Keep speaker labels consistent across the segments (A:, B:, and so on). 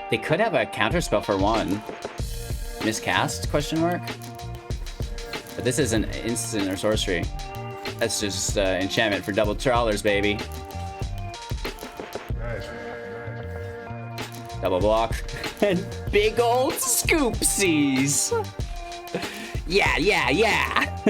A: They could have a counterspell for 1. Miscast, question mark? But this isn't instant or sorcery. That's just enchantment for double trawlers, baby. Double block. And big old scoopsies. Yeah.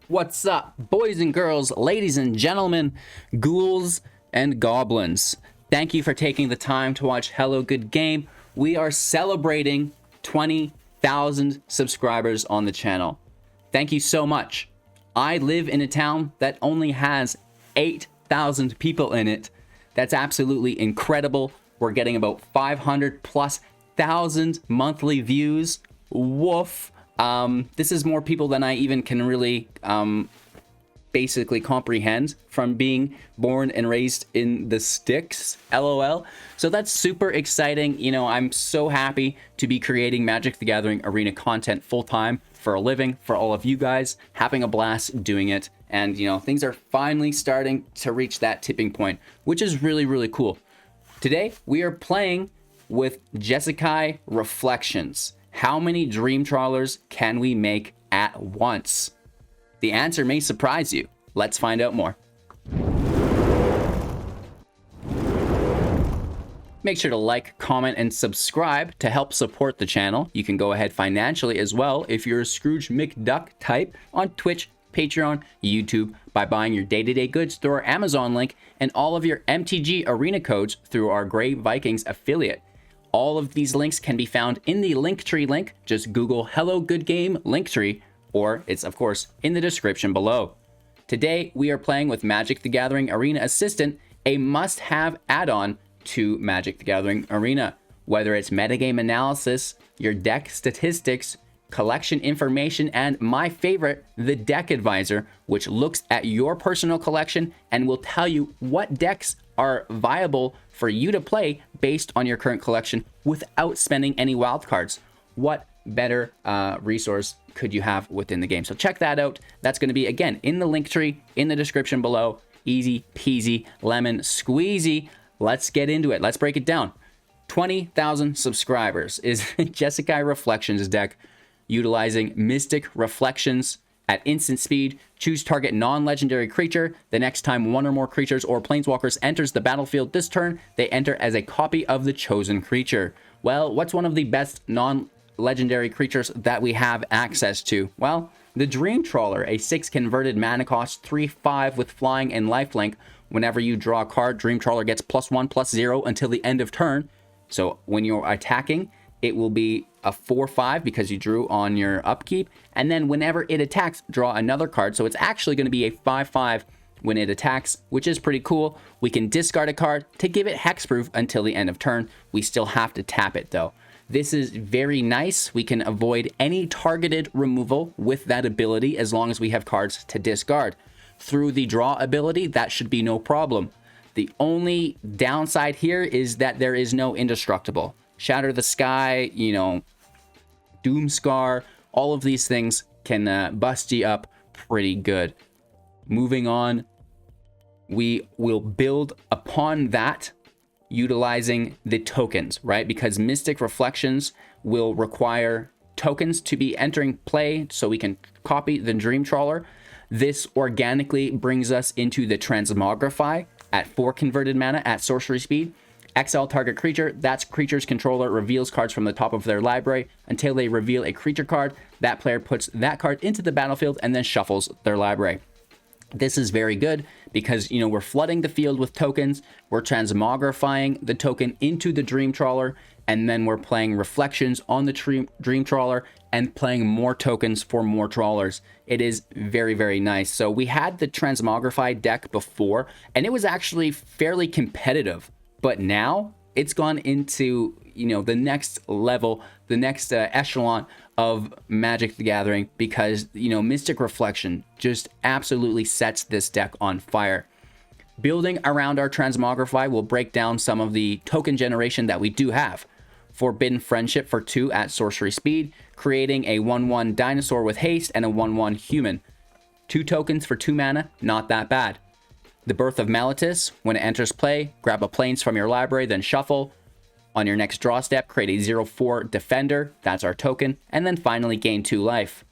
A: What's up, boys and girls, ladies and gentlemen, ghouls and goblins? Thank you for taking the time to watch Hello Good Game. We are celebrating 20,000 subscribers on the channel. Thank you so much. I live in a town that only has 8,000 people in it. That's absolutely incredible. We're getting about 500 plus thousand monthly views. Woof. This is more people than I even can really basically comprehend from being born and raised in the sticks, LOL. So that's super exciting. You know, I'm so happy to be creating Magic the Gathering Arena content full-time for a living, for all of you guys, having a blast doing it. And, you know, things are finally starting to reach that tipping point, which is really, really cool. Today, we are playing with Jeskai Reflections. How many Dream Trawlers can we make at once? The answer may surprise you. Let's find out more. Make sure to like, comment, and subscribe to help support the channel. You can go ahead financially as well if you're a Scrooge McDuck type on Twitch, Patreon, YouTube by buying your day-to-day goods through our Amazon link and all of your MTG Arena codes through our Grey Vikings affiliate. All of these links can be found in the Linktree link. Just Google Hello Good Game Linktree, or it's of course in the description below. Today we are playing with Magic the Gathering Arena Assistant, a must-have add-on to Magic the Gathering Arena. Whether it's metagame analysis, your deck statistics, collection information, and my favorite, the Deck Advisor, which looks at your personal collection and will tell you what decks are viable for you to play based on your current collection without spending any wildcards. What better resource could you have within the game? So check that out. That's going to be, again, in the link tree, in the description below. Easy peasy, lemon squeezy. Let's get into it. Let's break it down. 20,000 subscribers is Jeskai Reflections deck, utilizing Mystic Reflections at instant speed. Choose target non-legendary creature. The next time one or more creatures or planeswalkers enters the battlefield this turn, they enter as a copy of the chosen creature. Well, what's one of the best non-legendary creatures that we have access to? Well, the Dream Trawler, a 6 converted mana cost, 3/5 with flying and lifelink. Whenever you draw a card, Dream Trawler gets +1/+0 until the end of turn. So when you're attacking, it will be a 4/5 because you drew on your upkeep. And then whenever it attacks, draw another card. So it's actually going to be a 5/5 when it attacks, which is pretty cool. We can discard a card to give it hexproof until the end of turn. We still have to tap it though. This is very nice. We can avoid any targeted removal with that ability as long as we have cards to discard. Through the draw ability, that should be no problem. The only downside here is that there is no indestructible. Shatter the Sky, you know, Doomscar, all of these things can bust you up pretty good. Moving on, we will build upon that utilizing the tokens, right? Because Mystic Reflections will require tokens to be entering play so we can copy the Dream Trawler. This organically brings us into the Transmogrify at 4 converted mana at sorcery speed. Exile target creature. That's creature's controller reveals cards from the top of their library until they reveal a creature card. That player puts that card into the battlefield and then shuffles their library. This is very good because, you know, we're flooding the field with tokens. We're transmogrifying the token into the Dream Trawler, and then we're playing Reflections on the Dream Trawler and playing more tokens for more trawlers. It is very, very nice. So we had the Transmogrify deck before, and it was actually fairly competitive. But now it's gone into, you know, the next level, the next echelon of Magic the Gathering because, you know, Mystic Reflection just absolutely sets this deck on fire. Building around our Transmogrify will break down some of the token generation that we do have. Forbidden Friendship for 2 at sorcery speed, creating a 1/1 dinosaur with haste and a 1/1 human. 2 tokens for 2 mana, not that bad. The Birth of Meletis, when it enters play, grab a plains from your library, then shuffle. On your next draw step, create a 0/4 defender. That's our token. And then finally gain 2 life.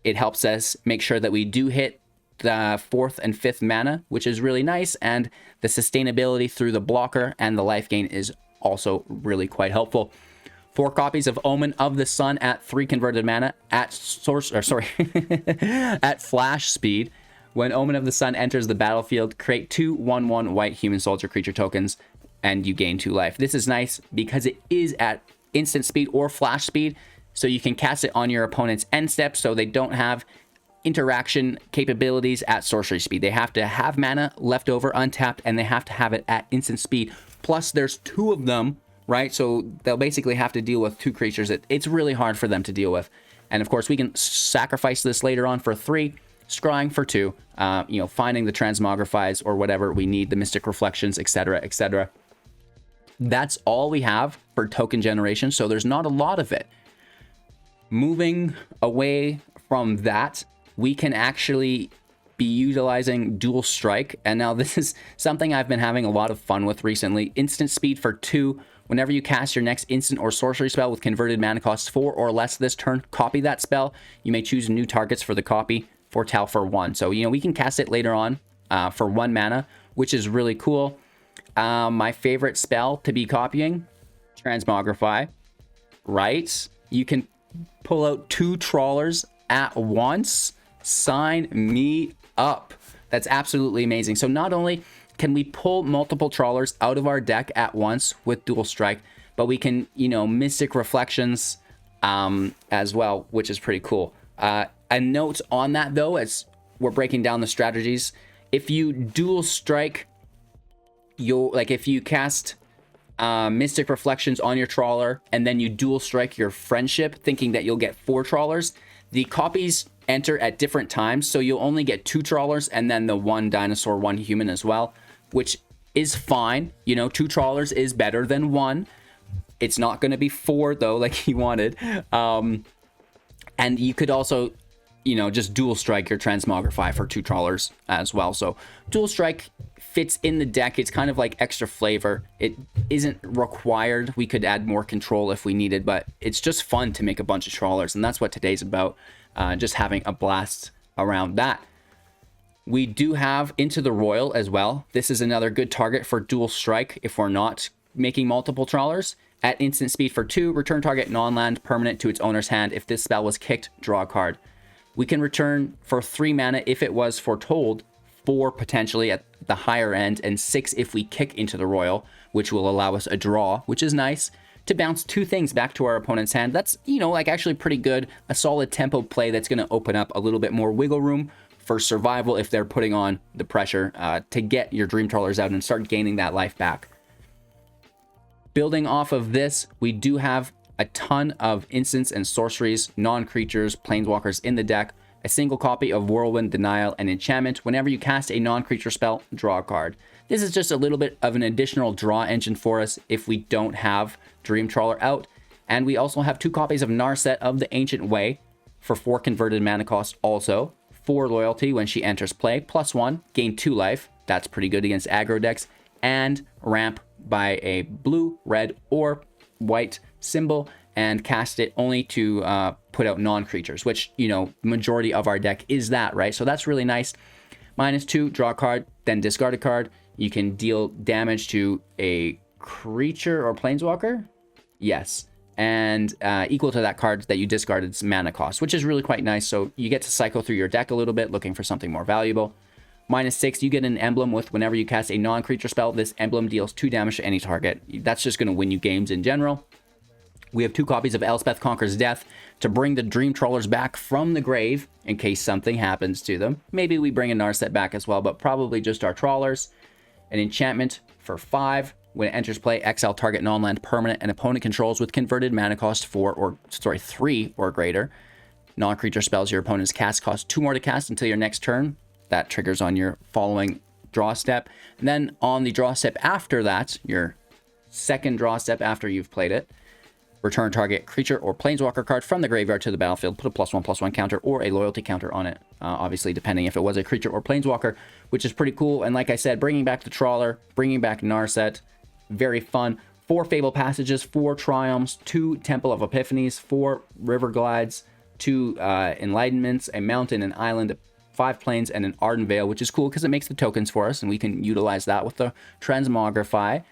A: It helps us make sure that we do hit the 4th and 5th mana, which is really nice. And the sustainability through the blocker and the life gain is also really quite helpful. 4 copies of Omen of the Sun at 3 converted mana at at flash speed. When Omen of the Sun enters the battlefield, create 2 1/1 white human soldier creature tokens, and you gain 2 life. This is nice because it is at instant speed or flash speed, so you can cast it on your opponent's end step, so they don't have interaction capabilities at sorcery speed. They have to have mana left over untapped, and they have to have it at instant speed. Plus, there's 2 of them, right? So they'll basically have to deal with 2 creatures. It's really hard for them to deal with. And of course, we can sacrifice this later on for 3, scrying for 2, finding the Transmogrifies or whatever we need, the Mystic Reflections, etc., etc. That's all we have for token generation, so there's not a lot of it. Moving away from that, we can actually be utilizing Dual Strike, and now this is something I've been having a lot of fun with recently. Instant speed for 2. Whenever you cast your next instant or sorcery spell with converted mana cost 4 or less this turn, copy that spell. You may choose new targets for the copy. Foretell for 1. So, we can cast it later on for 1 mana, which is really cool. My favorite spell to be copying, Transmogrify, right? You can pull out 2 Trawlers at once. Sign me up. That's absolutely amazing. So not only can we pull multiple Trawlers out of our deck at once with Dual Strike, but we can, Mystic Reflections as well, which is pretty cool. A note on that, though, as we're breaking down the strategies, if you Dual Strike, if you cast Mystic Reflections on your Trawler, and then you Dual Strike your Friendship, thinking that you'll get 4 Trawlers, the copies enter at different times, so you'll only get 2 Trawlers, and then the 1 Dinosaur, 1 Human as well, which is fine. 2 Trawlers is better than 1. It's not going to be 4, though, like you wanted. And you could also, just Dual Strike your Transmogrify for 2 Trawlers as well. So Dual Strike fits in the deck. It's kind of like extra flavor. It isn't required. We could add more control if we needed, but it's just fun to make a bunch of Trawlers, and that's what today's about, just having a blast around that. We do have Into the Royal as well. This is another good target for Dual Strike if we're not making multiple Trawlers. At instant speed for 2, return target non-land permanent to its owner's hand. If this spell was kicked, draw a card. We can return for 3 mana if it was foretold, 4 potentially at the higher end, and 6 if we kick Into the Royal, which will allow us a draw, which is nice, to bounce 2 things back to our opponent's hand. That's, actually pretty good. A solid tempo play that's going to open up a little bit more wiggle room for survival if they're putting on the pressure to get your Dream Trawlers out and start gaining that life back. Building off of this, we do have a ton of instants and sorceries, non-creatures, planeswalkers in the deck. A single copy of Whirlwind, Denial, and Enchantment. Whenever you cast a non-creature spell, draw a card. This is just a little bit of an additional draw engine for us if we don't have Dream Trawler out. And we also have 2 copies of Narset of the Ancient Way for 4 converted mana cost also. 4 loyalty when she enters play, +1, gain 2 life. That's pretty good against aggro decks. And ramp by a blue, red, or white symbol, and cast it only to put out non-creatures, which, majority of our deck is that, right? So that's really nice. -2, draw a card, then discard a card. You can deal damage to a creature or planeswalker. Yes. And equal to that card that you discarded's mana cost, which is really quite nice. So you get to cycle through your deck a little bit, looking for something more valuable. -6, you get an emblem with whenever you cast a non-creature spell, this emblem deals 2 damage to any target. That's just going to win you games in general. We have 2 copies of Elspeth Conquers Death to bring the Dream Trawlers back from the grave in case something happens to them. Maybe we bring a Narset back as well, but probably just our Trawlers. An enchantment for 5. When it enters play, exile target non-land permanent and opponent controls with converted mana cost 3 or greater. Non-creature spells your opponent's cast cost 2 more to cast until your next turn. That triggers on your following draw step. And then on the draw step after that, your second draw step after you've played it, Return target creature or planeswalker card from the graveyard to the battlefield. Put a +1/+1 counter or a loyalty counter on it. Obviously, depending if it was a creature or planeswalker, which is pretty cool. And like I said, bringing back the Trawler, bringing back Narset, very fun. 4 Fable Passages, 4 Triomes, 2 Temple of Epiphanies, 4 Riverglides, 2 Enlightenments, a mountain, an island, 5 planes, and an Ardenvale, which is cool because it makes the tokens for us, and we can utilize that with the Transmogrify.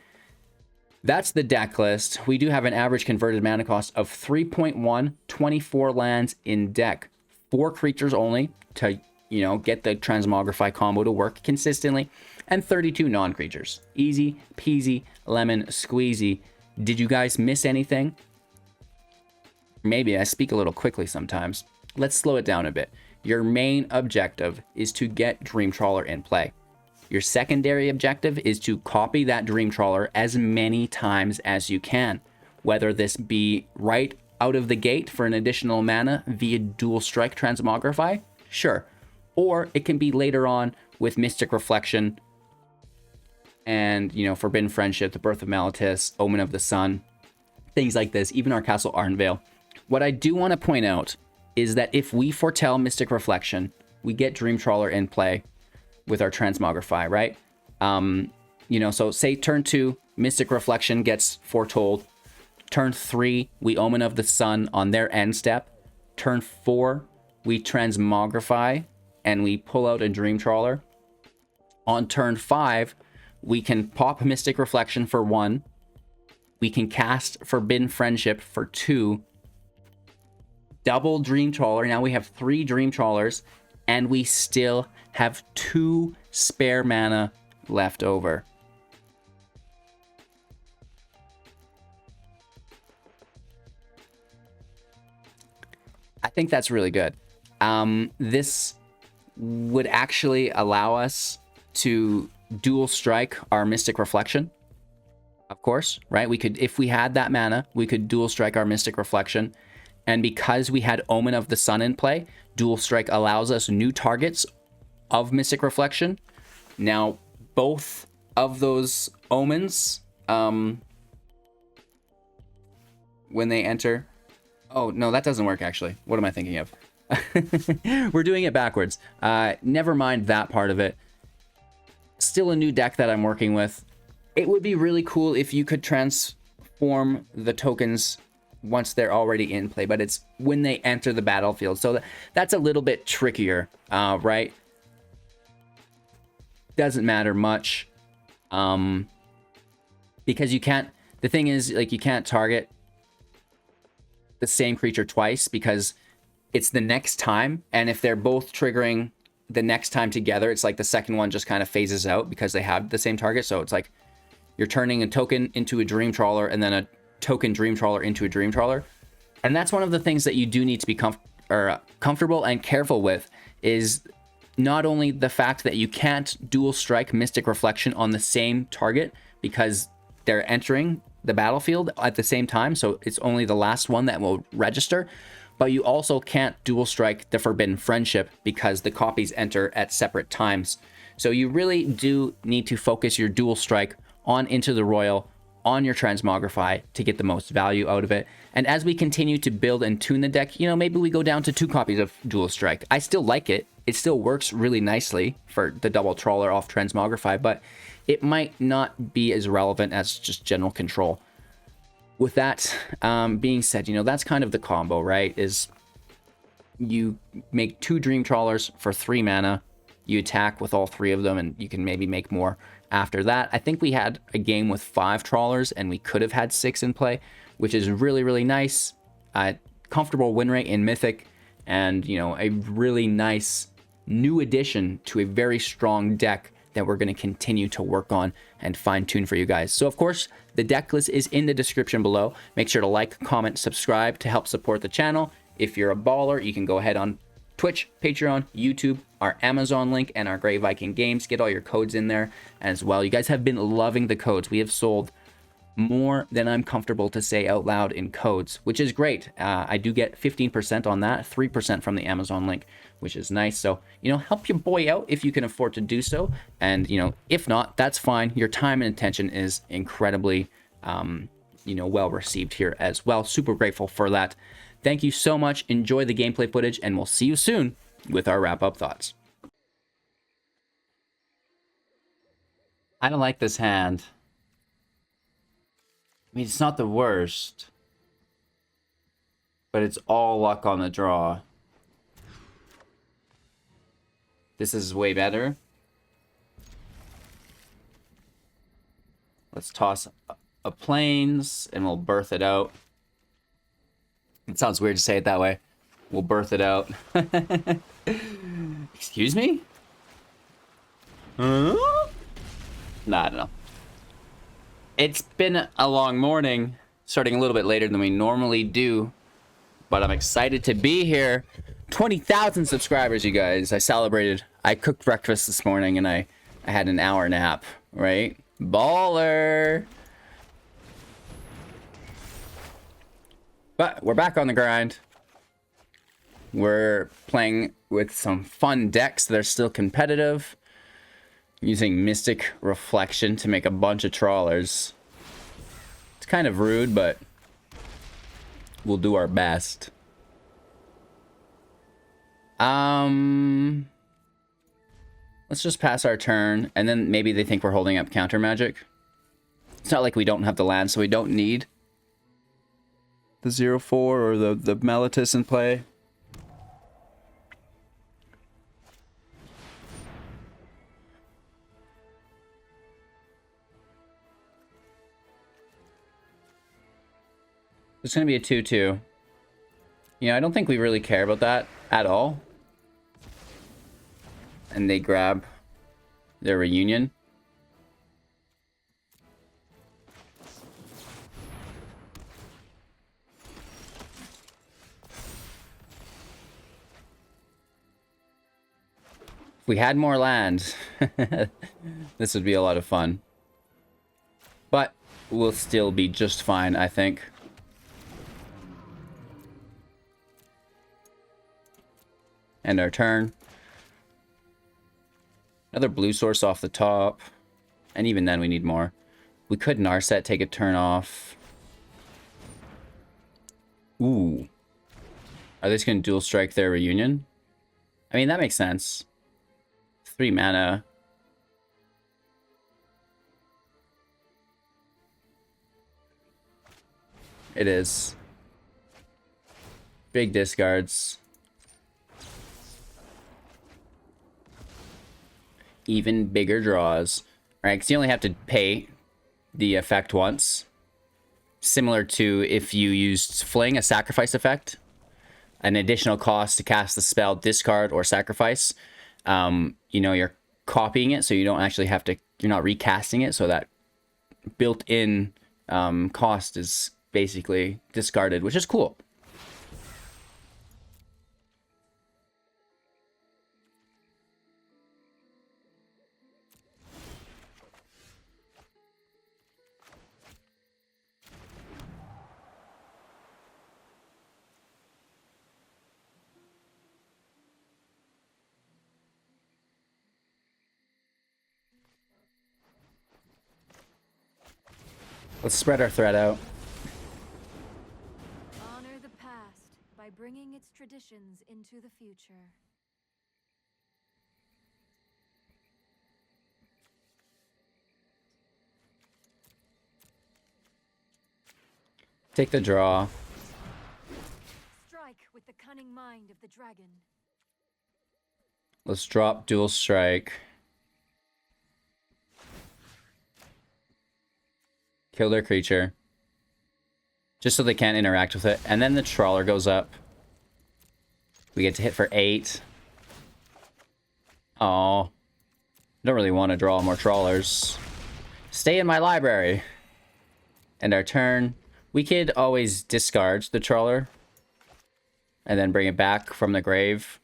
A: That's the deck list. We do have an average converted mana cost of 3.1, 24 lands in deck. 4 creatures only to, you know, get the Transmogrify combo to work consistently, and 32 non-creatures. Easy peasy, lemon squeezy. Did you guys miss anything? Maybe I speak a little quickly sometimes. Let's slow it down a bit. Your main objective is to get Dream Trawler in play. Your secondary objective is to copy that Dream Trawler as many times as you can, whether this be right out of the gate for an additional mana via Dual Strike Transmogrify, sure, or it can be later on with Mystic Reflection and, you know, Forbidden Friendship, the Birth of Meletis, Omen of the Sun, things like this, even our Castle Ardenvale. What I do want to point out is that if we foretell Mystic Reflection, we get Dream Trawler in play with our Transmogrify, right? You know, so say turn 2, Mystic Reflection gets foretold. Turn 3, we Omen of the Sun on their end step. Turn 4, we Transmogrify and we pull out a Dream Trawler. On turn 5, we can pop Mystic Reflection for 1. We can cast Forbidden Friendship for 2. Double Dream Trawler. Now we have 3 Dream Trawlers, and we still have 2 spare mana left over. I think that's really good. This would actually allow us to dual strike our Mystic Reflection. Of course, right? We could, if we had that mana, we could dual strike our Mystic Reflection. And because we had Omen of the Sun in play, dual strike allows us new targets of Mystic Reflection. Now, both of those Omens, when they enter... Oh, no, that doesn't work, actually. What am I thinking of? We're doing it backwards. Never mind that part of it. Still a new deck that I'm working with. It would be really cool if you could transform the tokens once they're already in play, but it's when they enter the battlefield. So that's a little bit trickier, right? Doesn't matter much. Because you can't... The thing is, like, you can't target the same creature twice because it's the next time, and if they're both triggering the next time together, it's like the second one just kind of phases out because they have the same target. So it's like you're turning a token into a Dream Trawler and then a token Dream Trawler into a Dream Trawler. And that's one of the things that you do need to be comfortable and careful with, is not only the fact that you can't dual strike Mystic Reflection on the same target because they're entering the battlefield at the same time, so it's only the last one that will register, but you also can't dual strike the Forbidden Friendship because the copies enter at separate times. So you really do need to focus your dual strike on Into the Royal, on your Transmogrify to get the most value out of it. And as we continue to build and tune the deck, you know, maybe we go down to 2 copies of dual strike. I still like it. It still works really nicely for the double Trawler off Transmogrify, but it might not be as relevant as just general control. With that being said, you know, that's kind of the combo, right? Is you make 2 Dream Trawlers for 3 mana, you attack with all 3 of them, and you can maybe make more after that. I think we had a game with 5 Trawlers, and we could have had 6 in play, which is really, really nice. Comfortable win rate in Mythic, and, you know, a really nice new addition to a very strong deck that we're going to continue to work on and fine-tune for you guys. So, of course, the deck list is in the description below. Make sure to like, comment, subscribe to help support the channel. If you're a baller, you can go ahead on Twitch, Patreon, YouTube, our Amazon link, and our Grey Viking Games. Get all your codes in there as well. You guys have been loving the codes. We have sold more than I'm comfortable to say out loud in codes, which is great. I do get 15% on that, 3% from the Amazon link, which is nice. So, you know, help your boy out if you can afford to do so. And, you know, if not, that's fine. Your time and attention is incredibly you know, well received here as well. Super grateful for that. Thank you so much. Enjoy the gameplay footage, and we'll see you soon with our wrap-up thoughts. I don't like this hand. I mean, it's not the worst, but it's all luck on the draw. This is way better. Let's toss a plains, and we'll birth it out. It sounds weird to say it that way. We'll birth it out. Excuse me? Huh? Nah, I don't know. It's been a long morning, starting a little bit later than we normally do, but I'm excited to be here. 20,000 subscribers, you guys. I celebrated. I cooked breakfast this morning, and I had an hour nap, right? Baller! But we're back on the grind. We're playing with some fun decks that are still competitive. Using Mystic Reflection to make a bunch of trawlers. It's kind of rude, but we'll do our best. Let's just pass our turn, and then maybe they think we're holding up counter magic. It's not like we don't have the land, so we don't need the 0-4 or the Meletis in play. It's going to be a 2-2. You know, I don't think we really care about that at all. And they grab their reunion. If we had more land, this would be a lot of fun. But we'll still be just fine, I think. End our turn. Another blue source off the top. And even then we need more. We could Narset, take a turn off. Ooh. Are they just going to dual strike their reunion? I mean, that makes sense. 3 mana. It is. Big discards. Even bigger draws. All right, because you only have to pay the effect once. Similar to if you used Fling, a sacrifice effect. An additional cost to cast the spell, discard, or sacrifice. You know, you're copying it, so you don't actually have to, you're not recasting it, so that built-in cost is basically discarded, which is cool. Let's spread our threat out.
B: Honor the past by bringing its traditions into the future.
A: Take the draw.
B: Strike with the cunning mind of the dragon.
A: Let's drop dual strike. Kill their creature. Just so they can't interact with it. And then the Trawler goes up. We get to hit for 8. Oh, don't really want to draw more Trawlers. Stay in my library. End our turn. We could always discard the Trawler. And then bring it back from the grave.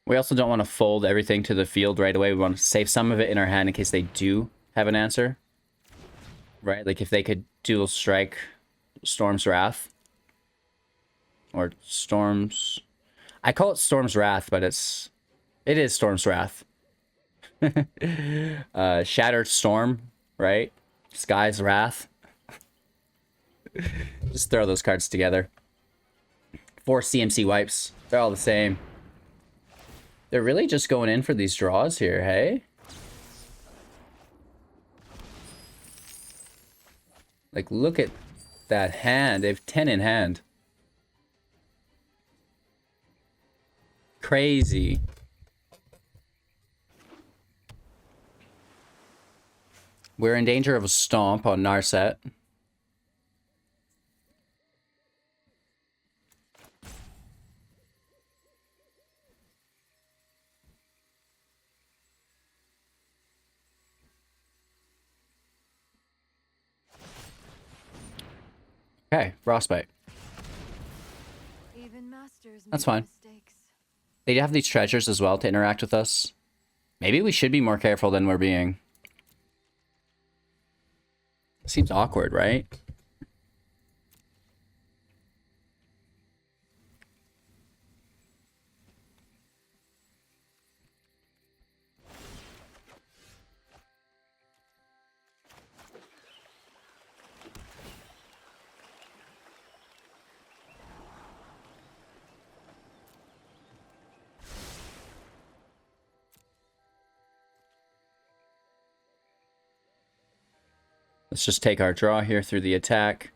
A: We also don't want to fold everything to the field right away. We want to save some of it in our hand in case they do have an answer. Right? Like if they could dual strike Storm's Wrath. Or Storm's... I call it Storm's Wrath, but it's It is Storm's Wrath. Shattered Storm, right? Sky's Wrath. Just throw those cards together. 4 CMC wipes. They're all the same. They're really just going in for these draws here, hey? Like, look at that hand. They have 10 in hand. Crazy. We're in danger of a stomp on Narset. Okay, Frostbite.
B: Even masters
A: That's
B: make
A: fine.
B: mistakes.
A: They have these treasures as well to interact with us. Maybe we should be more careful than we're being. Seems awkward, right? Let's just take our draw here through the attack.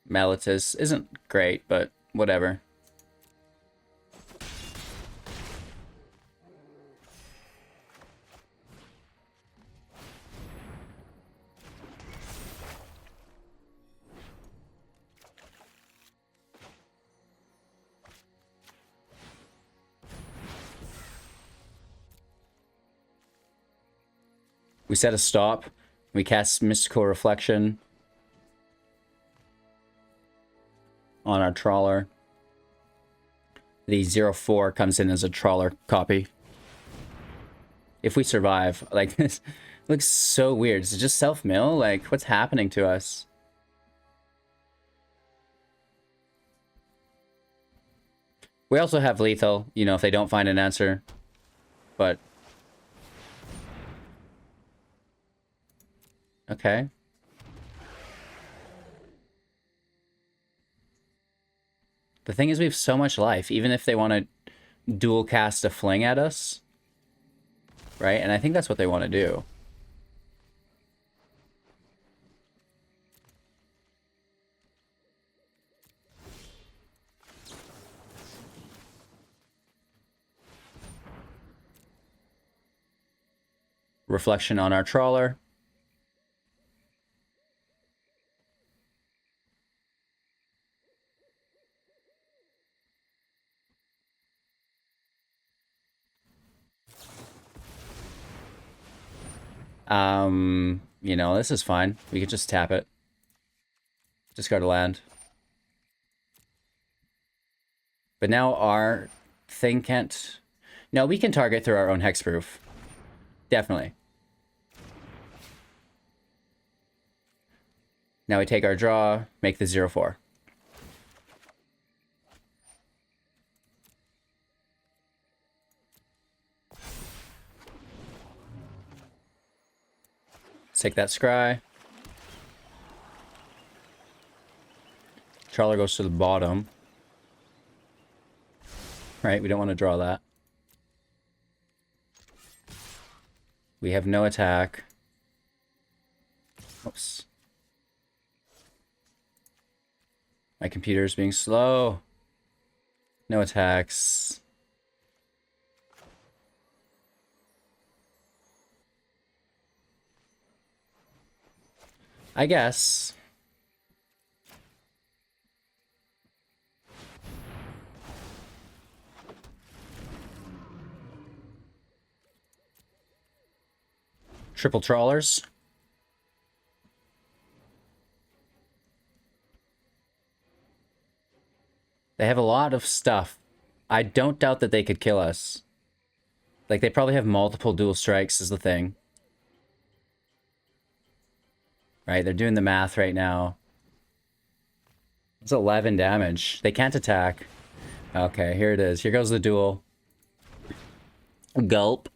A: Meletis isn't great, but whatever. We set a stop. We cast Mystical Reflection on our Trawler. The 0/4 comes in as a Trawler copy. If we survive, like, this looks so weird. Is it just self-mill? Like, what's happening to us? We also have lethal, you know, if they don't find an answer. But okay. The thing is, we have so much life, even if they want to dual cast a fling at us. Right? And I think that's what they want to do. Reflection on our Trawler. You know, this is fine. We could just tap it. Discard a land. But now our thing can't... No, we can target through our own hexproof. Definitely. Now we take our draw, make the 0/4. Take that scry. Trawler goes to the bottom. Right, we don't want to draw that. We have no attack. Oops. My computer is being slow. No attacks. I guess. Triple Trawlers. They have a lot of stuff. I don't doubt that they could kill us. Like, they probably have multiple dual strikes is the thing. Right, they're doing the math right now. It's 11 damage. They can't attack. Okay, here it is. Here goes the duel. Gulp.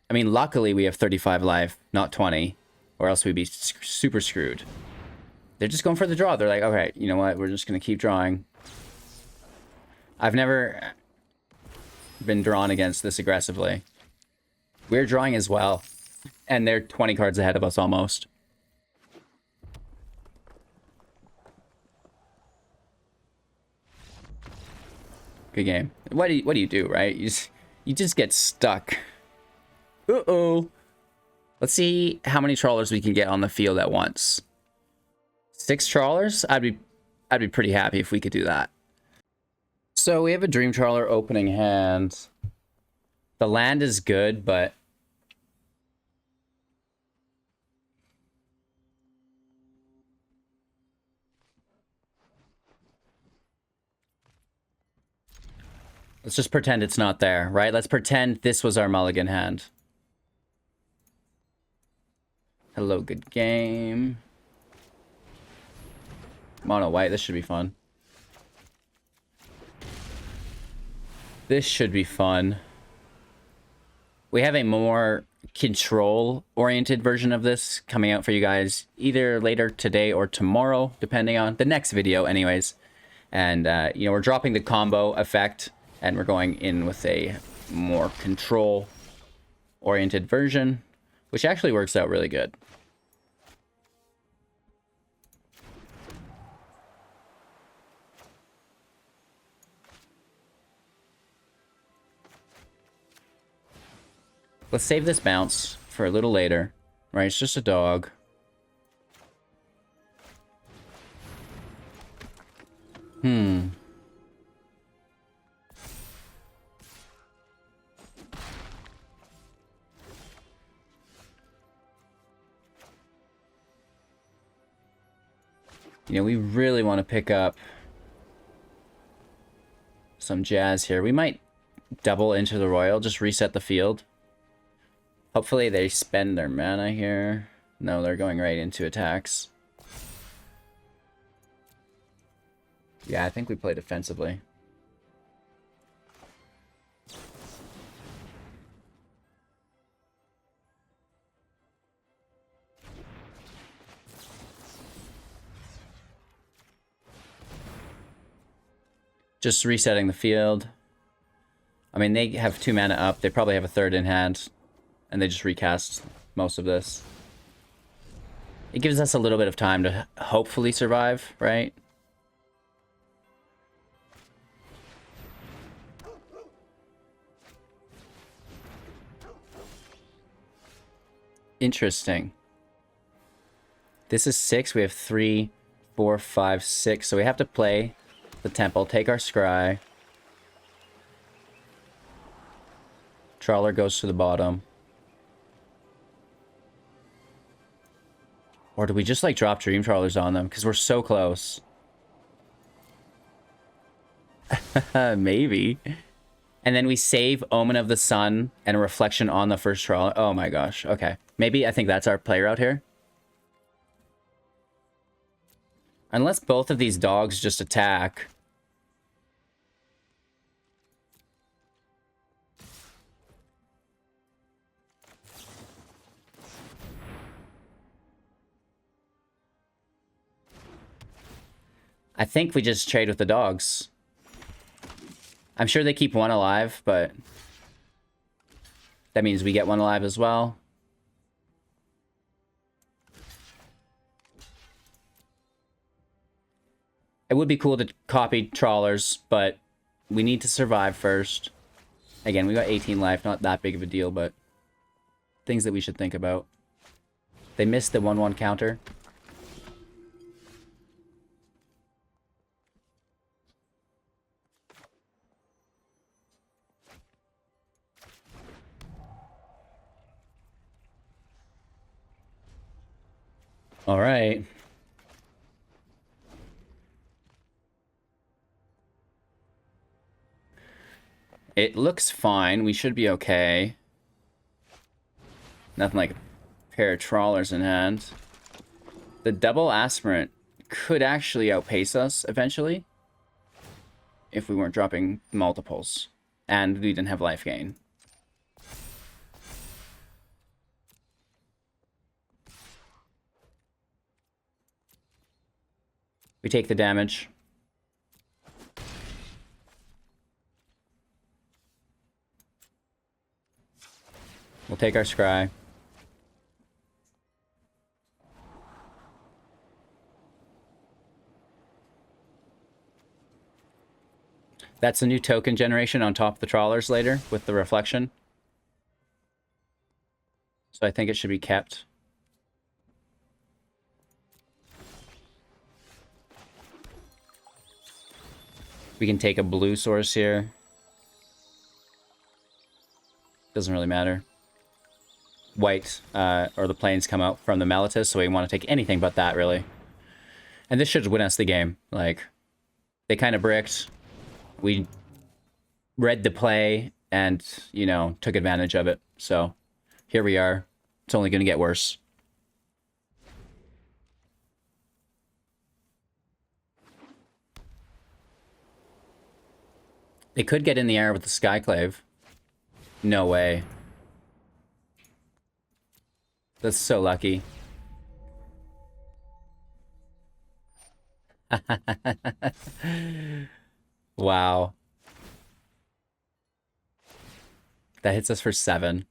A: I mean, luckily we have 35 life, not 20. Or else we'd be super screwed. They're just going for the draw. They're like, okay, you know what? We're just going to keep drawing. I've never been drawn against this aggressively. We're drawing as well. And they're 20 cards ahead of us almost. Good game. What do you do, right? You just get stuck. Uh-oh. Let's see how many trawlers we can get on the field at once. 6 trawlers? I'd be pretty happy if we could do that. So we have a Dream Trawler opening hand. The land is good, but let's just pretend it's not there, right? Let's pretend this was our mulligan hand. Hello, good game. Mono white, this should be fun. This should be fun. We have a more control-oriented version of this coming out for you guys either later today or tomorrow, depending on the next video anyways. And, you know, we're dropping the combo effect, and we're going in with a more control-oriented version, which actually works out really good. Let's save this bounce for a little later. Right, it's just a dog. You know, we really want to pick up some jazz here. We might double into the royal, just reset the field. Hopefully they spend their mana here. No, they're going right into attacks. Yeah, I think we play defensively. Just resetting the field. I mean, they have 2 mana up. They probably have a 3rd in hand. And they just recast most of this. It gives us a little bit of time to hopefully survive, right? Interesting. This is 6. We have 3, 4, 5, 6. So we have to play the temple, take our scry. Trawler goes to the bottom. Or do we just, like, drop Dream Trawlers on them? Because we're so close. Maybe. And then we save Omen of the Sun and a reflection on the first Trawler. Oh my gosh. Okay. Maybe I think that's our play route here. Unless both of these dogs just attack. I think we just trade with the dogs. I'm sure they keep one alive, but that means we get one alive as well. It would be cool to copy trawlers, but we need to survive first. Again, we got 18 life, not that big of a deal, but things that we should think about. They missed the 1/1 counter. All right. It looks fine. We should be okay. Nothing like Pair of Trawlers in hand. The double Aspirant could actually outpace us eventually if we weren't dropping multiples and we didn't have life gain. We take the damage. We'll take our scry. That's the new token generation on top of the trawlers later with the reflection. So I think it should be kept. We can take a blue source here. Doesn't really matter. White, or the planes come out from the Meletis, so we want to take anything but that, really. And this should win us the game. Like, they kind of bricked. We read the play and, you know, took advantage of it. So, here we are. It's only going to get worse. They could get in the air with the Skyclave. No way. That's so lucky. Wow. That hits us for 7.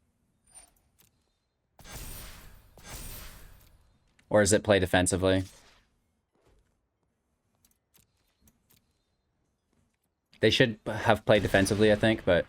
A: Or is it play defensively? They should have played defensively, I think, but...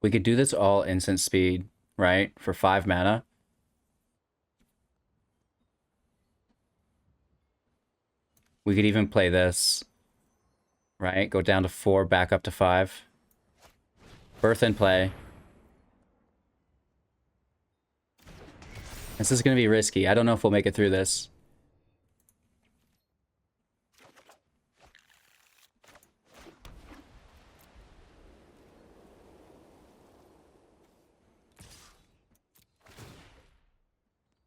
A: we could do this all instant speed, right? For 5 mana. We could even play this, right? Go down to 4, back up to 5. Birth and play. This is going to be risky. I don't know if we'll make it through this.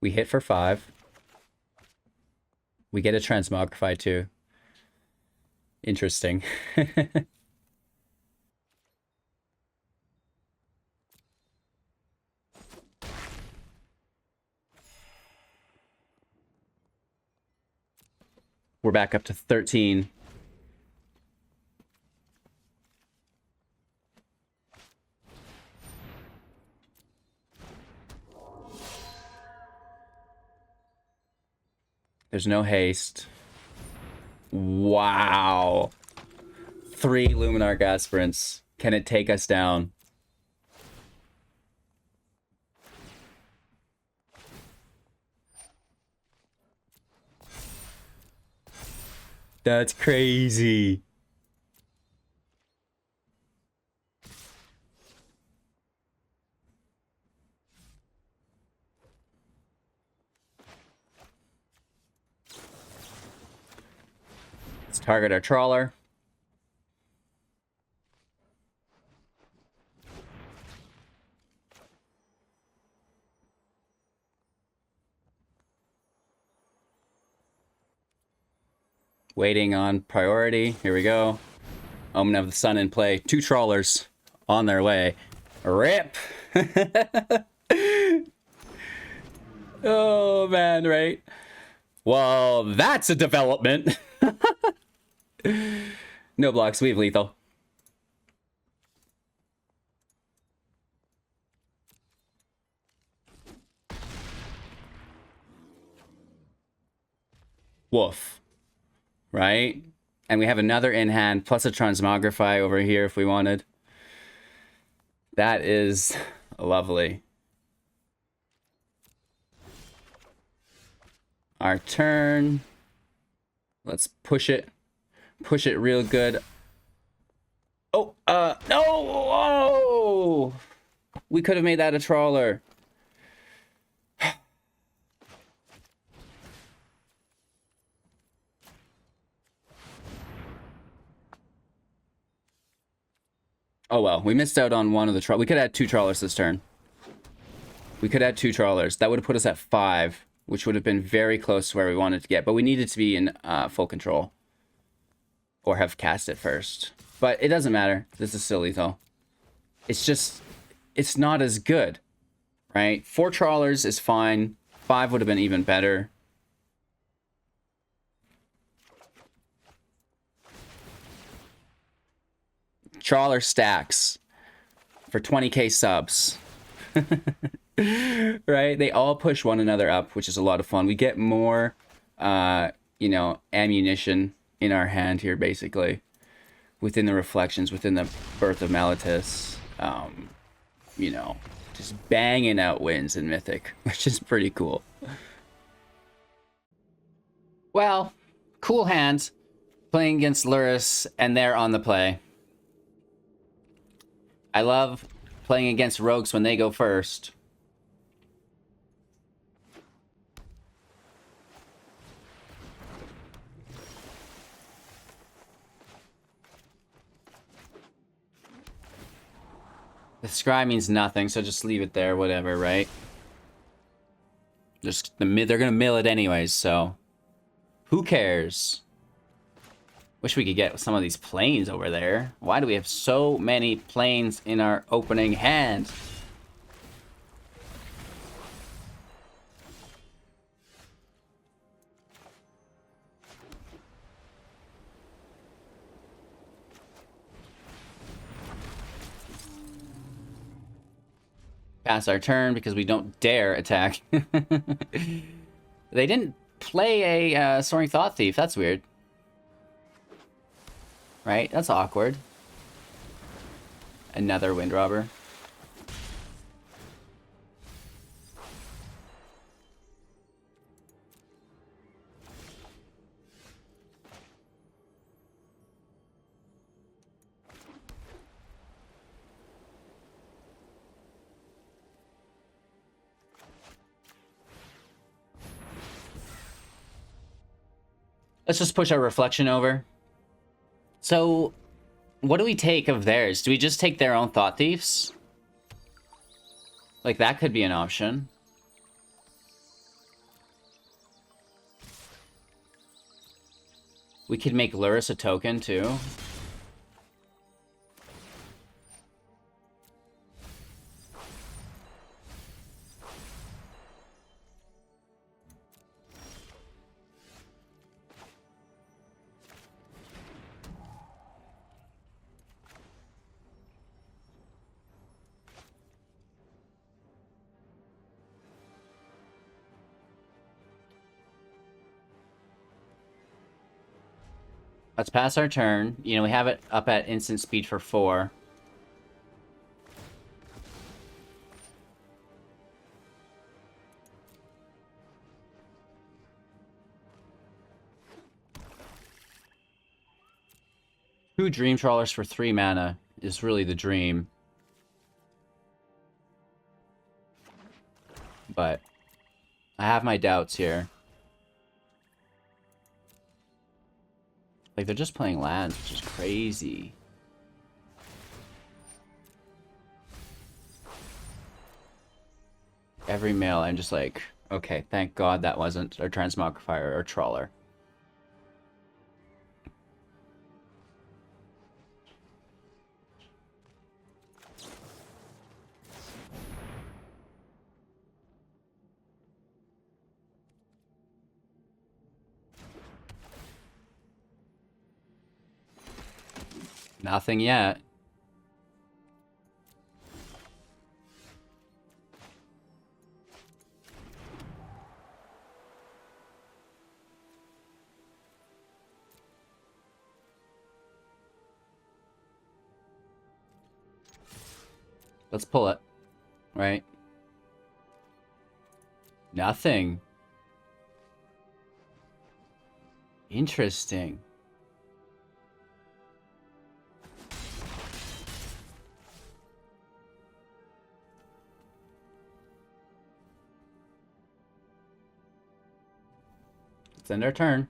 A: We hit for 5. We get a Transmogrify too. Interesting. We're back up to 13. There's no haste. Wow. 3 Luminarch Aspirants. Can it take us down? That's crazy. Let's target our trawler. Waiting on priority. Here we go. Omen of the Sun in play. 2 trawlers on their way. Rip! Oh, man, right? Well, that's a development. No blocks. We have lethal. Woof. Right? And we have another in hand, plus a Transmogrify over here if we wanted. That is lovely. Our turn. Let's push it. Push it real good. No! Oh! We could have made that a trawler. Oh well, we missed out on one of the trawlers. We could add 2 trawlers this turn. We could add 2 trawlers. That would have put us at 5, which would have been very close to where we wanted to get. But we needed to be in full control. Or have cast it first. But it doesn't matter. This is still lethal. It's just, it's not as good. Right? 4 trawlers is fine. 5 would have been even better. Trawler stacks for 20k subs. Right? They all push one another up, which is a lot of fun. We get more, you know, ammunition in our hand here, basically. Within the reflections, within the Birth of Meletis. You know, just banging out wins in Mythic, which is pretty cool. Well, cool hand. Playing against Lurrus, and they're on the play. I love playing against rogues when they go first. The scry means nothing, so just leave it there, whatever, right? Just they're gonna mill it anyways, so who cares? Wish we could get some of these planes over there. Why do we have so many planes in our opening hand? Pass our turn because we don't dare attack. They didn't play a Soaring Thought Thief. That's weird. Right? That's awkward. Another Wind Robber. Let's just push our reflection over. So, what do we take of theirs? Do we just take their own Thought Thieves? Like, that could be an option. We could make Lurrus a token, too. Let's pass our turn. You know, we have it up at instant speed for 4. Two Dream Trawlers for 3 mana is really the dream. But I have my doubts here. Like, they're just playing lands, which is crazy. Every mill, I'm just like, okay, thank God that wasn't a Transmogrifier or Trawler. Nothing yet. Let's pull it. Right? Nothing. Interesting. Let's end our turn.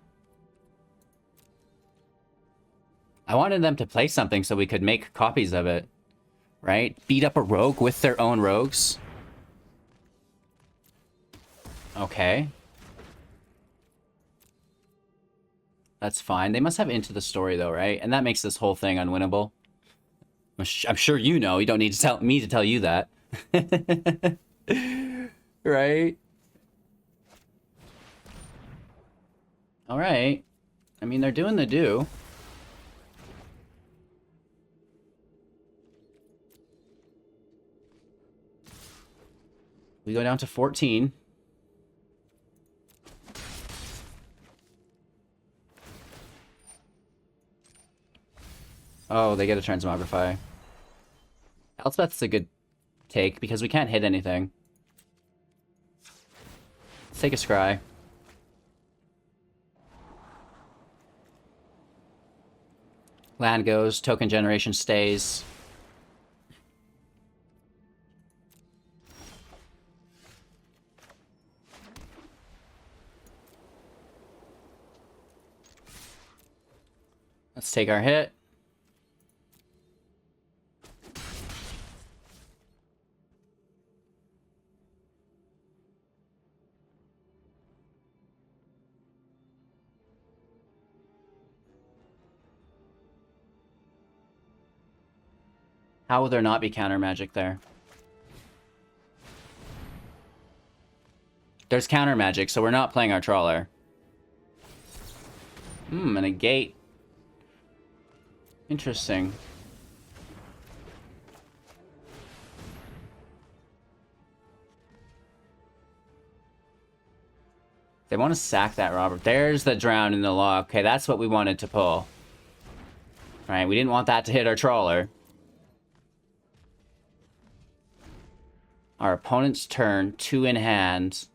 A: I wanted them to play something so we could make copies of it. Right? Beat up a rogue with their own rogues. Okay. That's fine. They must have Into the Story, though, right? And that makes this whole thing unwinnable. I'm sure you know. You don't need to tell me to tell you that. Right? Alright. I mean, they're doing the do. We go down to 14. Oh, they get a Transmogrify. Elspeth's a good take, because we can't hit anything. Let's take a Scry. Land goes, token generation stays. Let's take our hit. How will there not be counter magic there? There's counter magic, so we're not playing our Trawler. And a gate. Interesting. They want to sack that Robert. There's the Drown in the Law. Okay, that's what we wanted to pull. Alright, we didn't want that to hit our Trawler. Our opponent's turn, 2 in hand,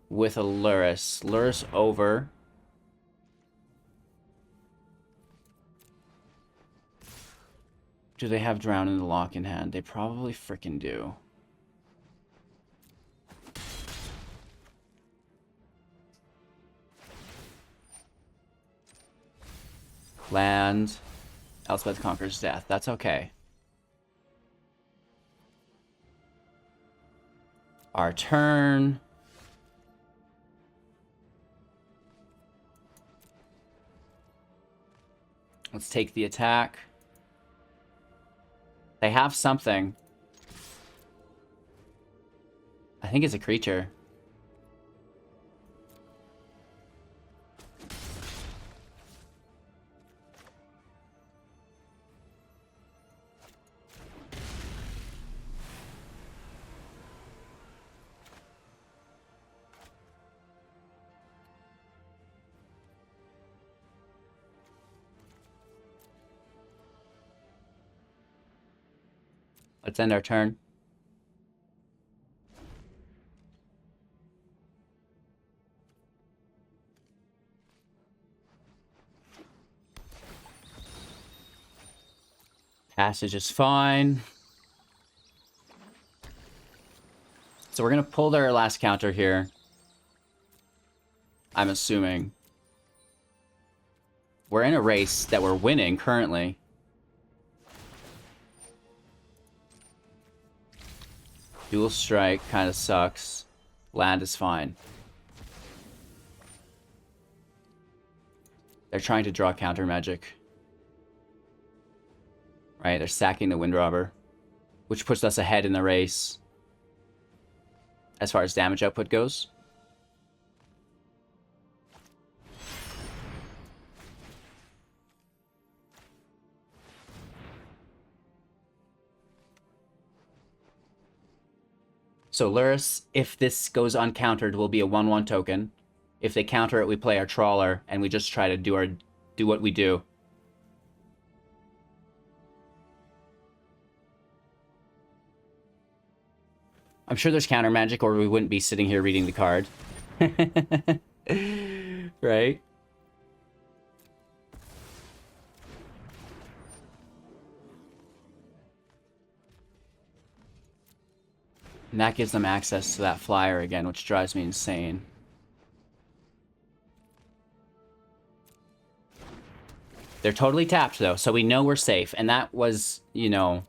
A: with a Lurrus. Lurrus over. Do they have Drown in the Lock in hand? They probably frickin' do. Land. Elspeth conquers death. That's okay. Our turn. Let's take the attack. They have something. I think it's a creature. Let's end our turn. Passage is fine. So we're going to pull their last counter here. I'm assuming. We're in a race that we're winning currently. Dual strike kind of sucks. Land is fine. They're trying to draw counter magic. Right, they're sacking the Wind Robber, which puts us ahead in the race as far as damage output goes. So Lurrus, if this goes uncountered, will be a 1/1 token. If they counter it, we play our Trawler, and we just try to do what we do. I'm sure there's counter magic, or we wouldn't be sitting here reading the card. Right? And that gives them access to that flyer again, which drives me insane. They're totally tapped, though, so we know we're safe. And that was, you know,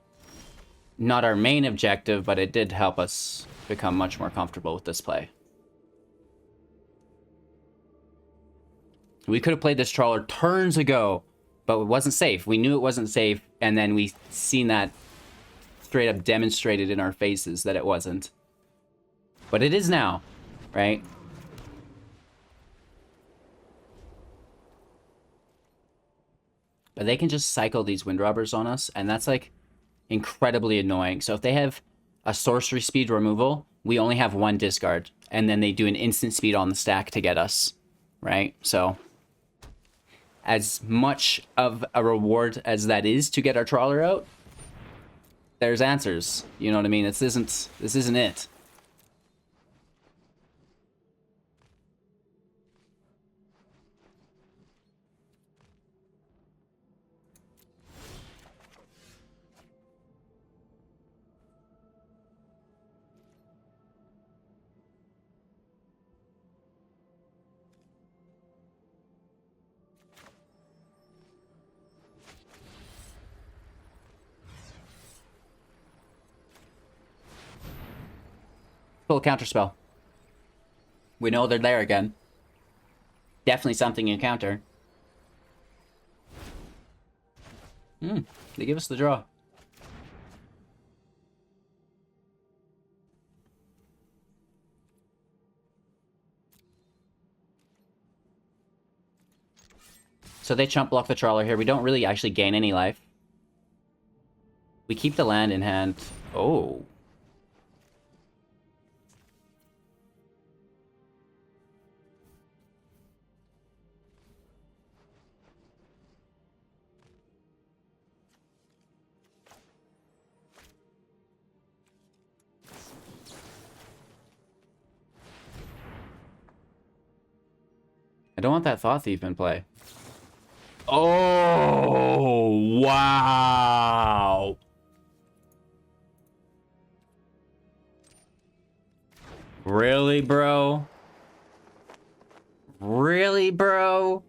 A: not our main objective, but it did help us become much more comfortable with this play. We could have played this Trawler turns ago, but it wasn't safe. We knew it wasn't safe, and then we seen that straight up demonstrated in our faces that it wasn't. But it is now, right? But they can just cycle these Wind Robbers on us, and that's, like, incredibly annoying. So if they have a sorcery speed removal, we only have one discard, and then they do an instant speed on the stack to get us, right? So as much of a reward as that is to get our Trawler out, there's answers. You know what I mean? This isn't it. Pull a counterspell. We know they're there again. Definitely something you counter. They give us the draw. So they chump block the Trawler here. We don't really actually gain any life. We keep the land in hand. Oh. I don't want that Thought Thief in play. Oh, wow. Really, bro? Really, bro?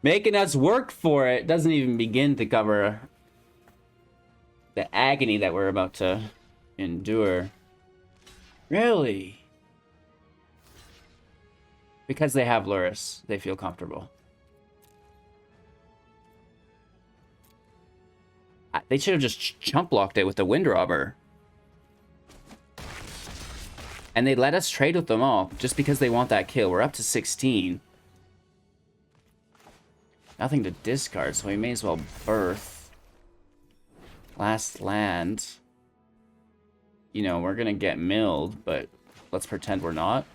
A: Making us work for it doesn't even begin to cover the agony that we're about to endure. Really? Because they have Luris, they feel comfortable. They should have just chump blocked it with the Wind Robber. And they let us trade with them all just because they want that kill. We're up to 16. Nothing to discard, so we may as well birth. Last land. You know, we're gonna get milled, but let's pretend we're not.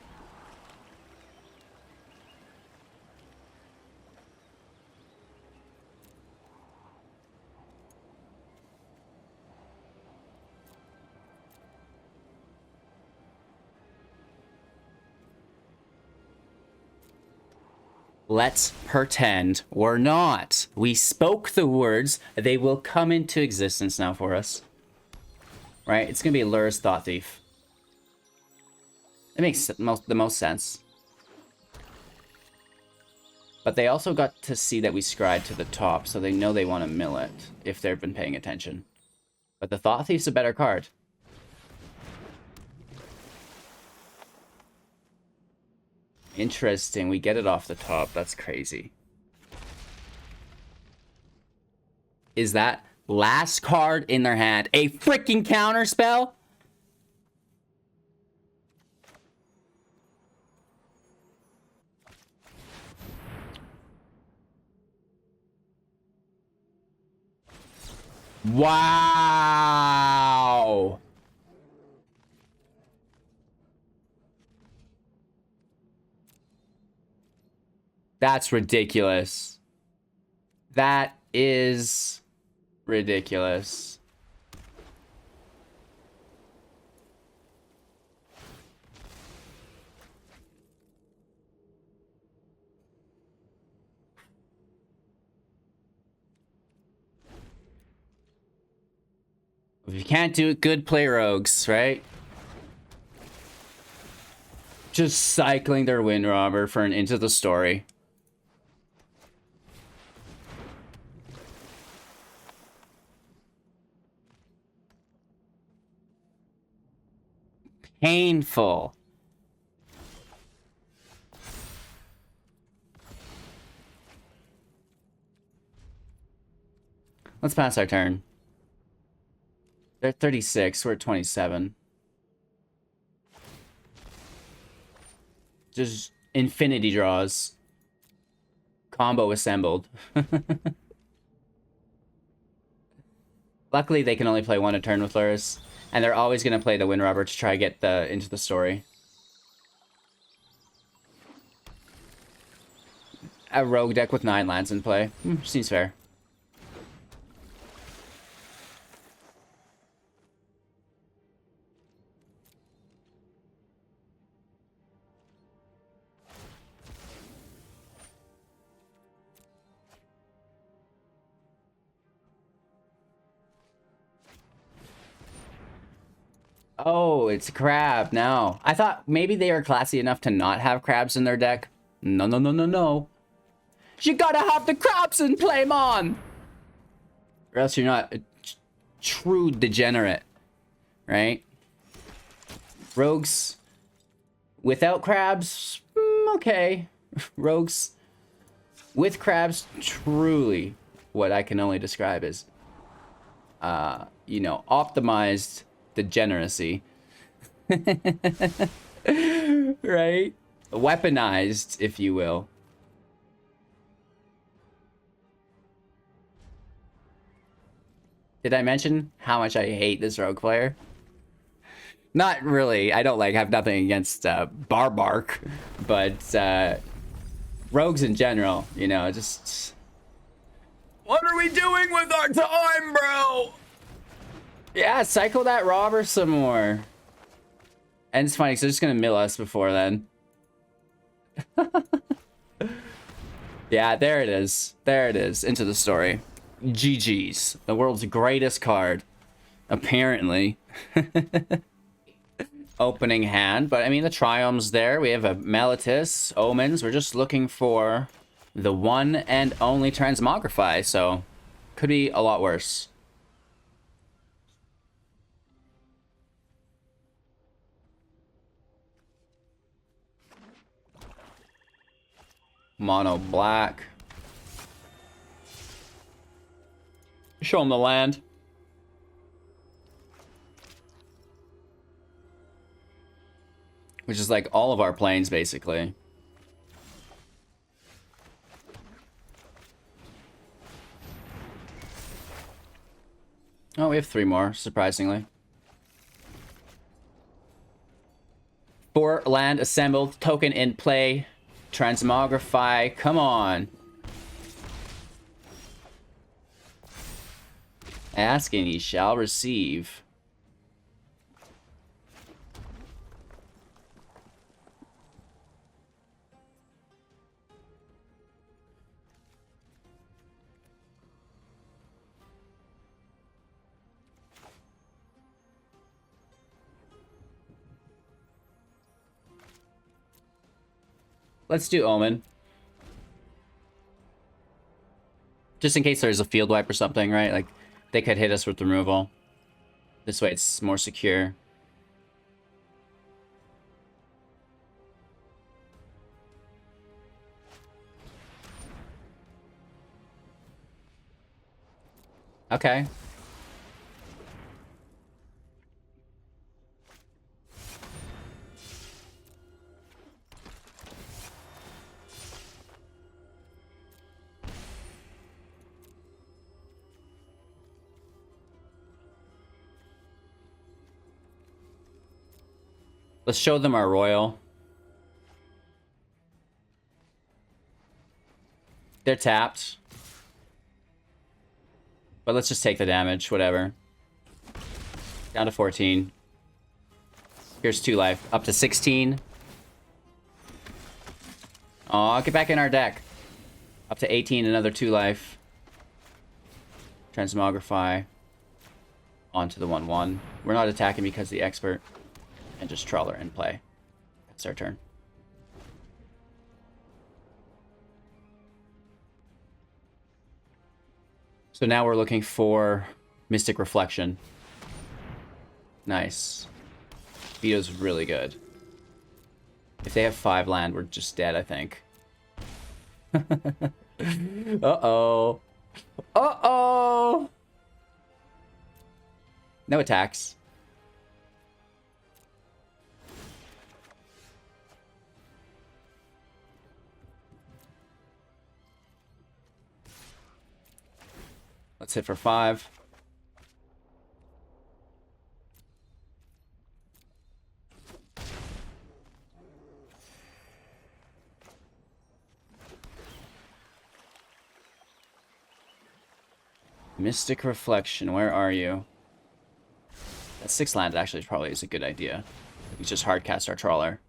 A: Let's pretend we're not. We spoke the words. They will come into existence now for us. Right? It's going to be Luris Thought Thief. It makes the most sense. But they also got to see that we scryed to the top, so they know they want to mill it, if they've been paying attention. But the Thought Thief's a better card. Interesting, we get it off the top. That's crazy. Is that last card in their hand a freaking counter spell? Wow. That's ridiculous. That is ridiculous. If you can't do it, good, play rogues, right? Just cycling their Wind Robber for an Into the Story. Painful. Let's pass our turn. They're 36, we're at 27. Just infinity draws. Combo assembled. Luckily, they can only play one a turn with Lurrus. And they're always going to play the Wind Robber to try to get into the story. A rogue deck with 9 lands in play. Seems fair. Oh, it's a crab now. I thought maybe they are classy enough to not have crabs in their deck. No, no, no, no, no. You gotta have the crabs in play, man! Or else you're not a true degenerate, right? Rogues without crabs, okay. Rogues with crabs, truly what I can only describe as, you know, optimized degeneracy. Right? Weaponized, if you will. Did I mention how much I hate this rogue player? Not really. I don't have nothing against Barbark, but rogues in general, you know, just... What are we doing with our time, bro? Yeah, cycle that robber some more. And it's funny, because they're just going to mill us before then. Yeah, there it is. There it is. Into the story. GG's. The world's greatest card. Apparently. Opening hand. But, I mean, the Triome's there. We have a Meletis, Omens. We're just looking for the one and only Transmogrify. So, could be a lot worse. Mono black. Show them the land. Which is like all of our planes, basically. Oh, we have 3 more, surprisingly. 4 land assembled, token in play. Transmogrify, come on. Ask and ye shall receive. Let's do Omen. Just in case there's a field wipe or something, right? Like, they could hit us with removal. This way it's more secure. Okay. Let's show them our royal. They're tapped. But let's just take the damage, whatever. Down to 14. Here's 2 life. Up to 16. Aw, get back in our deck. Up to 18, another 2 life. Transmogrify. Onto the 1/1. We're not attacking because the expert. And just Trawler in play. That's our turn. So now we're looking for Mystic Reflection. Nice. Veto's really good. If they have 5 land, we're just dead, I think. Uh-oh. Uh-oh! No attacks. Let's hit for 5. Mystic Reflection, where are you? That 6 land actually probably is a good idea. We just hard cast our Trawler.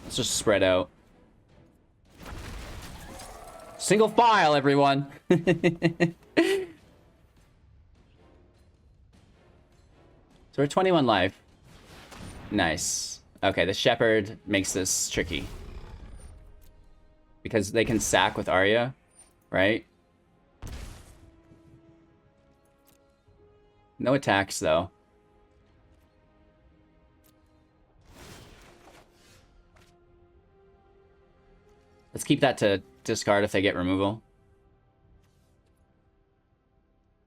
A: Let's just spread out. Single file, everyone! So we're 21 life. Nice. Okay, the Shepherd makes this tricky. Because they can sack with Arya, right? No attacks, though. Let's keep that to discard if they get removal.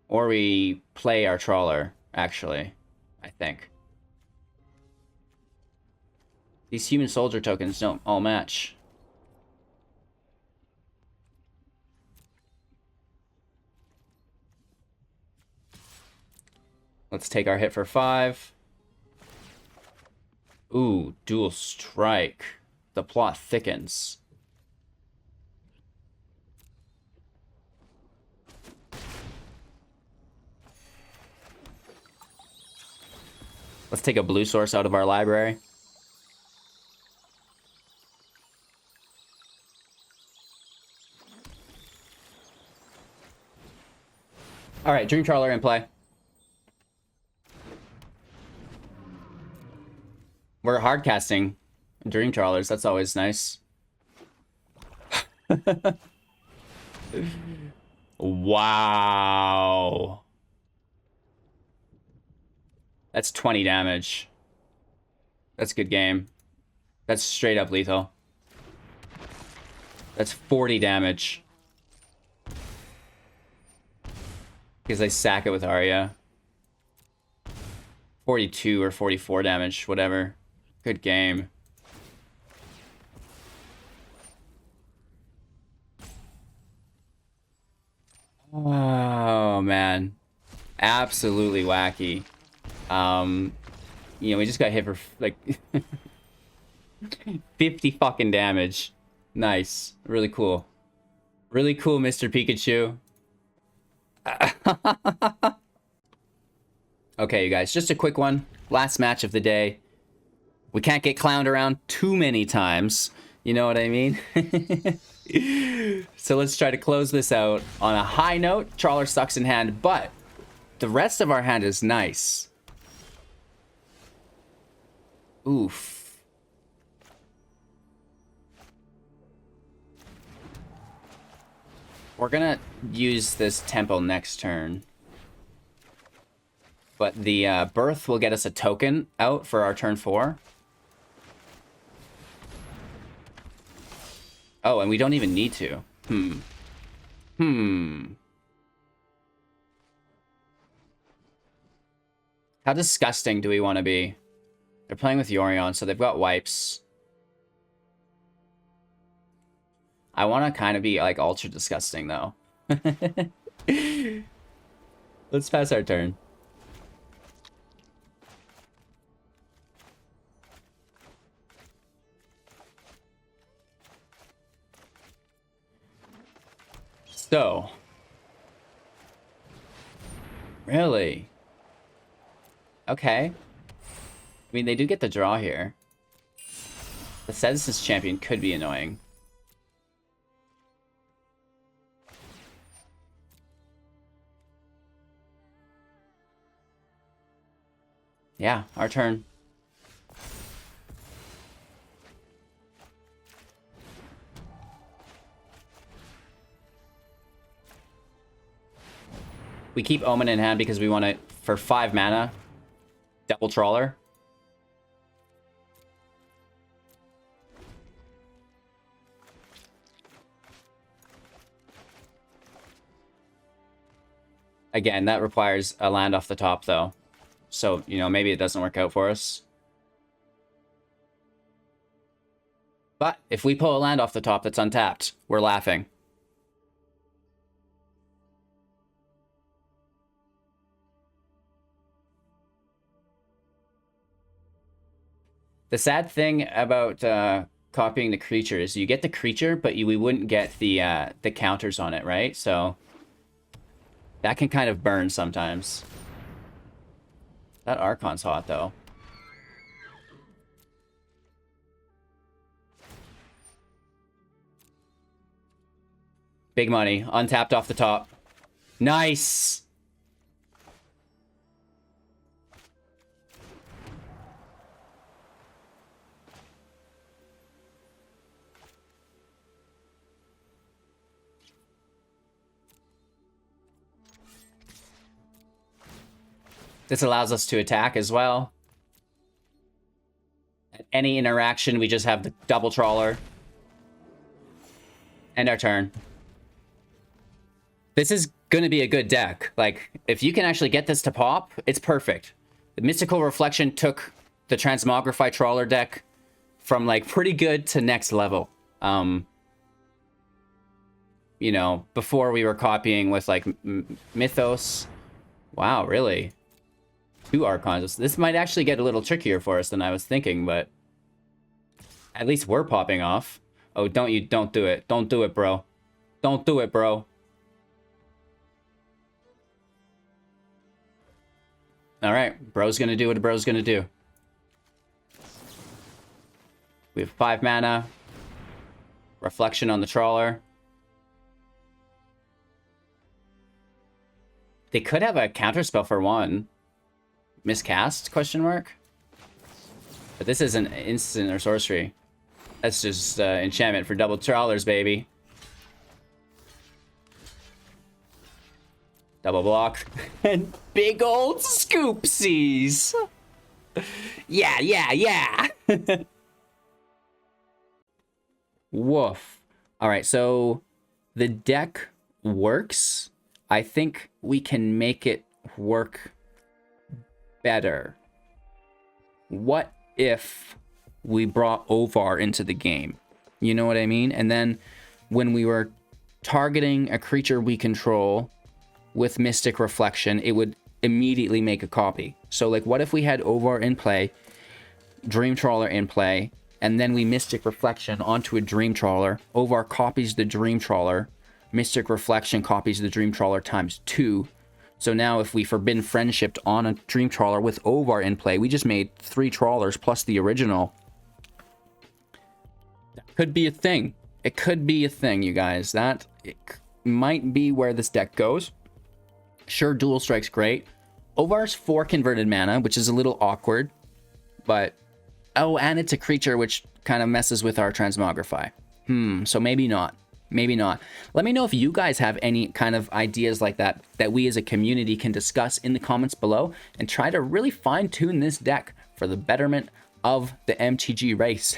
A: Or we play our Trawler, actually, I think. These human soldier tokens don't all match. Let's take our hit for 5. Ooh, dual strike. The plot thickens. Let's take a blue source out of our library. All right, Dream Trawler in play. We're hard casting Dream Trawlers. That's always nice. Wow. That's 20 damage. That's a good game. That's straight up lethal. That's 40 damage. Because I sack it with Arya. 42 or 44 damage, whatever. Good game. Oh, man. Absolutely wacky. You know, we just got hit for, like, 50 fucking damage. Nice. Really cool. Really cool, Mr. Pikachu. Okay, you guys, just a quick one. Last match of the day. We can't get clowned around too many times. You know what I mean? So let's try to close this out on a high note. Trawler sucks in hand, but the rest of our hand is nice. Oof. We're gonna use this tempo next turn. But the Birth will get us a token out for our turn 4. Oh, and we don't even need to. How disgusting do we want to be? They're playing with Yorion, so they've got wipes. I want to kind of be, like, ultra disgusting, though. Let's pass our turn. So. Really? Okay. I mean, they do get the draw here. The Cedis's champion could be annoying. Yeah, our turn. We keep Omen in hand because we want to, for 5 mana, double Trawler. Again, that requires a land off the top, though. So, you know, maybe it doesn't work out for us. But if we pull a land off the top that's untapped, we're laughing. The sad thing about copying the creature is you get the creature, but we wouldn't get the counters on it, right? So that can kind of burn sometimes. That Archon's hot, though. Big money. Untapped off the top. Nice! This allows us to attack as well. At any interaction, we just have the double Trawler. End our turn. This is going to be a good deck. Like, if you can actually get this to pop, it's perfect. The Mystical Reflection took the Transmogrify Trawler deck from, like, pretty good to next level. You know, before we were copying with, like, Mythos. Wow, really? 2 Archons. This might actually get a little trickier for us than I was thinking, but at least we're popping off. Oh, don't do it. Don't do it, bro. Don't do it, bro. All right, bro's gonna do what a bro's gonna do. We have 5 mana. Reflection on the Trawler. They could have a counterspell for 1. Miscast, question mark? But this isn't instant or sorcery. That's just enchantment for double Trawlers, baby. Double block. And big old scoopsies. Yeah, yeah, yeah. Woof. All right, so the deck works. I think we can make it work better. What if we brought Ovar into the game? You know what I mean? And then when we were targeting a creature we control with Mystic Reflection, it would immediately make a copy. So, like, what if we had Ovar in play, Dream Trawler in play, and then we Mystic Reflection onto a Dream Trawler. Ovar copies the Dream Trawler. Mystic Reflection copies the Dream Trawler times 2. So now if we Forbidden Friendshiped on a Dream Trawler with Ovar in play, we just made 3 Trawlers plus the original. That could be a thing. It could be a thing, you guys. That might be where this deck goes. Sure, Dual Strike's great. Ovar's 4 converted mana, which is a little awkward. But, oh, and it's a creature which kind of messes with our Transmogrify. So maybe not. Maybe not. Let me know if you guys have any kind of ideas like that we as a community can discuss in the comments below and try to really fine-tune this deck for the betterment of the MTG race.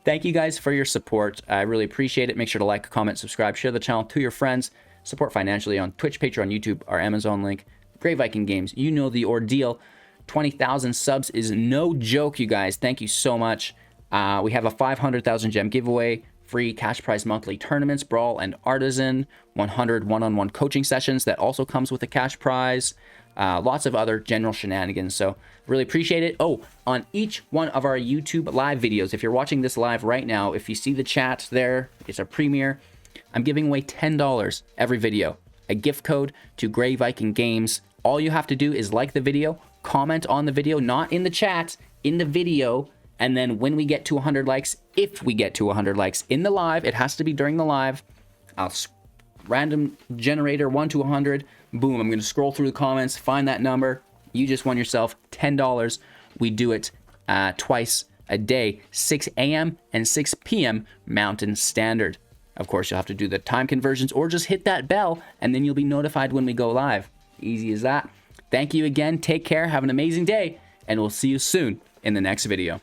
A: Thank you guys for your support. I really appreciate it. Make sure to like, comment, subscribe, share the channel to your friends. Support financially on Twitch, Patreon, YouTube, our Amazon link. Great Viking Games. You know the ordeal. 20,000 subs is no joke, you guys. Thank you so much. We have a 500,000 gem giveaway. Free cash prize monthly tournaments, Brawl and Artisan, 100 one-on-one coaching sessions that also comes with a cash prize, lots of other general shenanigans. So really appreciate it. Oh, on each one of our YouTube live videos, if you're watching this live right now, if you see the chat there, it's a premiere. I'm giving away $10 every video, a gift code to Grey Viking Games. All you have to do is like the video, comment on the video, not in the chat, in the video. And then when we get to 100 likes, if we get to 100 likes in the live, it has to be during the live, I'll random generator 1 to 100, boom, I'm going to scroll through the comments, find that number. You just won yourself $10. We do it twice a day, 6 a.m. and 6 p.m. Mountain Standard. Of course, you'll have to do the time conversions or just hit that bell and then you'll be notified when we go live. Easy as that. Thank you again. Take care. Have an amazing day. And we'll see you soon in the next video.